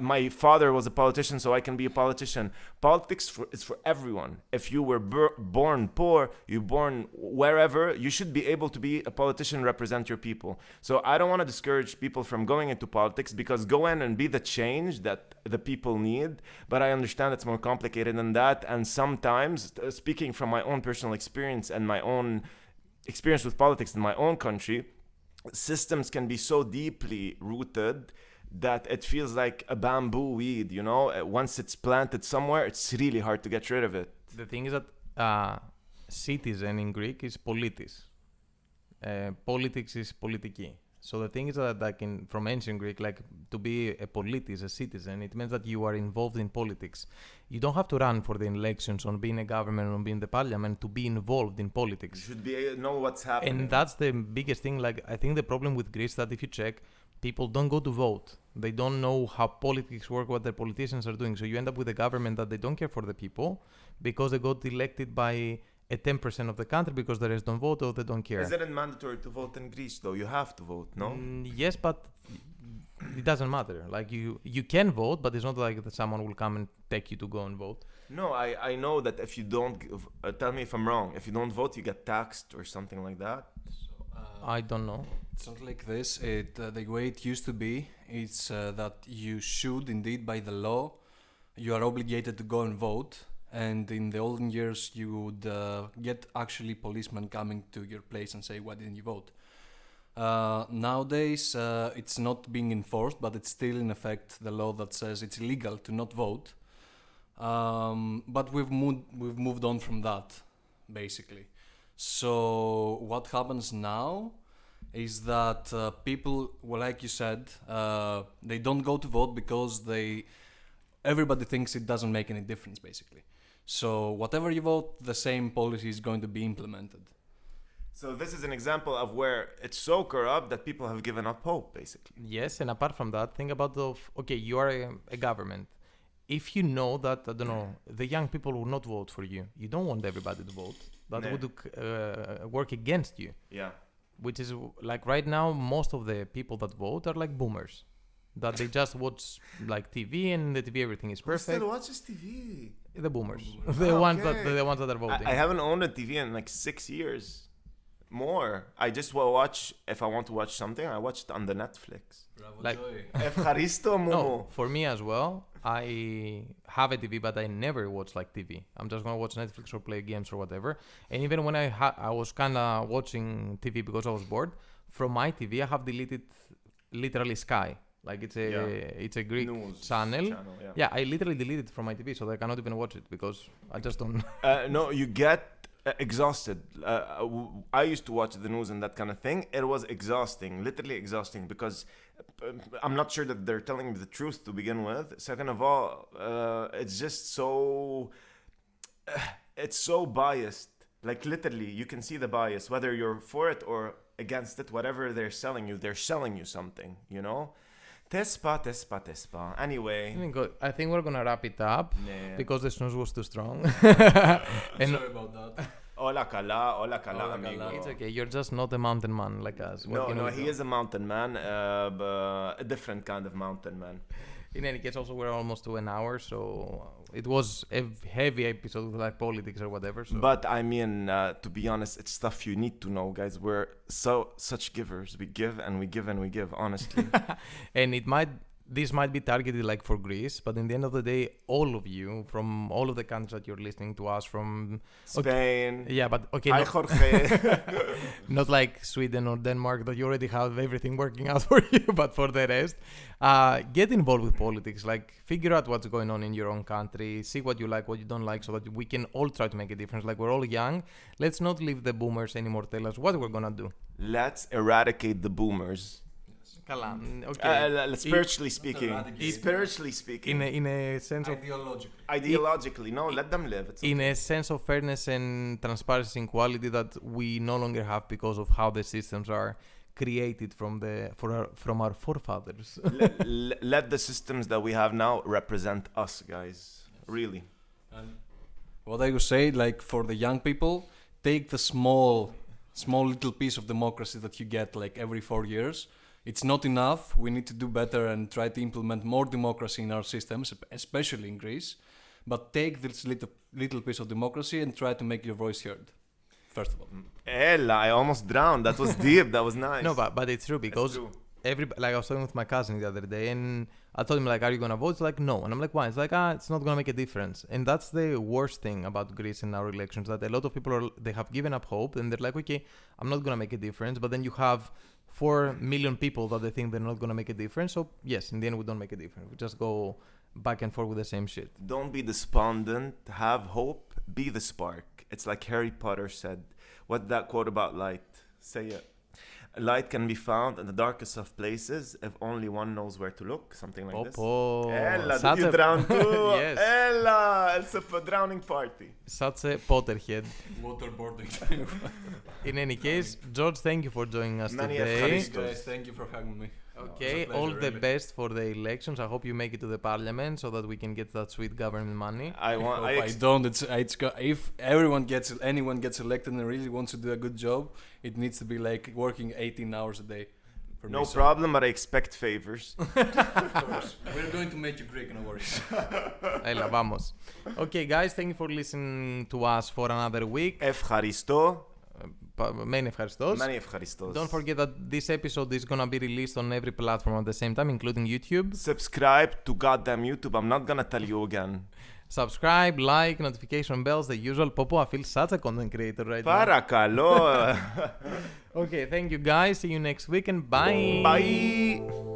my father was a politician, so I can be a politician. Politics is for everyone. If you were born poor, you're born wherever, you should be able to be a politician, represent your people. So I don't want to discourage people from going into politics, because go in and be the change that the people need. But I understand it's more complicated than that. And sometimes, speaking from my own personal experience and my own experience with politics in my own country, systems can be so deeply rooted that it feels like a bamboo weed, once it's planted somewhere, it's really hard to get rid of it. The thing is that citizen in Greek is politis. Politics is politiki. So the thing is that from ancient Greek, like to be a politis, a citizen, it means that you are involved in politics. You don't have to run for the elections on being a government, on being the parliament, to be involved in politics. You should know what's happening. And that's the biggest thing. Like, I think the problem with Greece is that if you check, people don't go to vote. They don't know how politics work, what their politicians are doing. So you end up with a government that they don't care for the people, because they got elected by a 10% of the country, because the rest don't vote or they don't care. Isn't it mandatory to vote in Greece, though? You have to vote, no? Yes, but it doesn't matter. Like, you can vote, but it's not like that someone will come and take you to go and vote. No, I know that if you don't, tell me if I'm wrong, if you don't vote, you get taxed or something like that. I don't know. It's not like this. The way it used to be, it's that you should, indeed, by the law, you are obligated to go and vote. And in the olden years, you would get actually policemen coming to your place and say, why didn't you vote? Nowadays, it's not being enforced, but it's still in effect the law that says it's illegal to not vote. But we've moved on from that, basically. So what happens now is that people, well, like you said, they don't go to vote because everybody thinks it doesn't make any difference, basically. So whatever you vote, the same policy is going to be implemented. So this is an example of where it's so corrupt that people have given up hope, basically. Yes, and apart from that, think about you are a government. If you know that, I don't know, the young people will not vote for you, you don't want everybody to vote. That would work against you. Yeah. Which is, like, right now, most of the people that vote are like boomers. That they just watch, like, TV, and the TV everything is perfect. Who still watches TV? The boomers. The ones that are voting. I haven't owned a TV in like 6 years. More. I just watch, if I want to watch something, I watch it on the Netflix. Bravo, Like- Joy. Ευχαριστώ μου. No, for me as well, I have a TV, but I never watch like TV. I'm just gonna watch Netflix or play games or whatever. And even when I was kind of watching TV because I was bored, from my TV I have deleted literally Sky. Like, it's a Greek News channel. yeah. Yeah, I literally deleted it from my TV, so I cannot even watch it because I just don't. No, you get exhausted. I used to watch the news and that kind of thing. It was exhausting, literally exhausting, because I'm not sure that they're telling me the truth to begin with. Second of all, it's just so it's so biased. Like, literally, you can see the bias, whether you're for it or against it. Whatever they're selling you something, Tespa. Anyway. I think we're gonna wrap it up because the snooze was too strong. Sorry about that. Hola kala, amigo. It's okay. You're just not a mountain man like us. No, he is a mountain man, but a different kind of mountain man. In any case, also, we're almost to an hour, so it was a heavy episode with like politics or whatever. So. But I mean, to be honest, it's stuff you need to know, guys. We're such givers. We give and we give and we give, honestly. And this might be targeted like for Greece, but in the end of the day, all of you from all of the countries that you're listening to us from Spain. Yeah, but okay. Hi, Jorge. Not like Sweden or Denmark that you already have everything working out for you, but for the rest, get involved with politics. Like, figure out what's going on in your own country, see what you like, what you don't like, so that we can all try to make a difference. Like, we're all young. Let's not leave the boomers anymore tell us what we're gonna do. Let's eradicate the boomers. Okay. Spiritually speaking. In a sense of ideologically, no, let them live. It's in a sense of fairness and transparency and quality that we no longer have because of how the systems are created from our forefathers. Let the systems that we have now represent us, guys. Really. What I would say, like for the young people, take the small little piece of democracy that you get like every 4 years. It's not enough. We need to do better and try to implement more democracy in our systems, especially in Greece. But take this little piece of democracy and try to make your voice heard. First of all. Ella, I almost drowned. That was deep. That was nice. No, but it's true because like I was talking with my cousin the other day and I told him like, are you gonna vote? It's like, no. And I'm like, why? It's like, it's not gonna make a difference. And that's the worst thing about Greece and our elections, that a lot of people they have given up hope and they're like, okay, I'm not gonna make a difference. But then you have 4 million people that they think they're not gonna make a difference. So yes, in the end we don't make a difference. We just go back and forth with the same shit. Don't be despondent. Have hope. Be the spark. It's like Harry Potter said. What's that quote about light? Say it. Light can be found in the darkest of places if only one knows where to look. Something like this. Ella, did you drown too? Yes. Ella, it's a drowning party. Such a Potterhead. Waterboarding. In any case, George, thank you for joining us Many today. Guys, thank you for having me. Okay, pleasure, all the really. best for the elections. I hope you make it to the parliament so that we can get that sweet government money. I don't. If anyone gets elected and really wants to do a good job, it needs to be like working 18 hours a day. No problem, but I expect favors. Of course. We're going to make you Greek, no worries. Έλα, vamos. Okay, guys, thank you for listening to us for another week. Ευχαριστώ. Many ευχαριστώς. Many ευχαριστώς. Don't forget that this episode is gonna be released on every platform at the same time, including YouTube. Subscribe to goddamn YouTube. I'm not gonna tell you again. Subscribe, like, notification bells, the usual. Popo, I feel such a content creator right Παρακαλώ. now. Okay, thank you guys. See you next week and bye. Bye.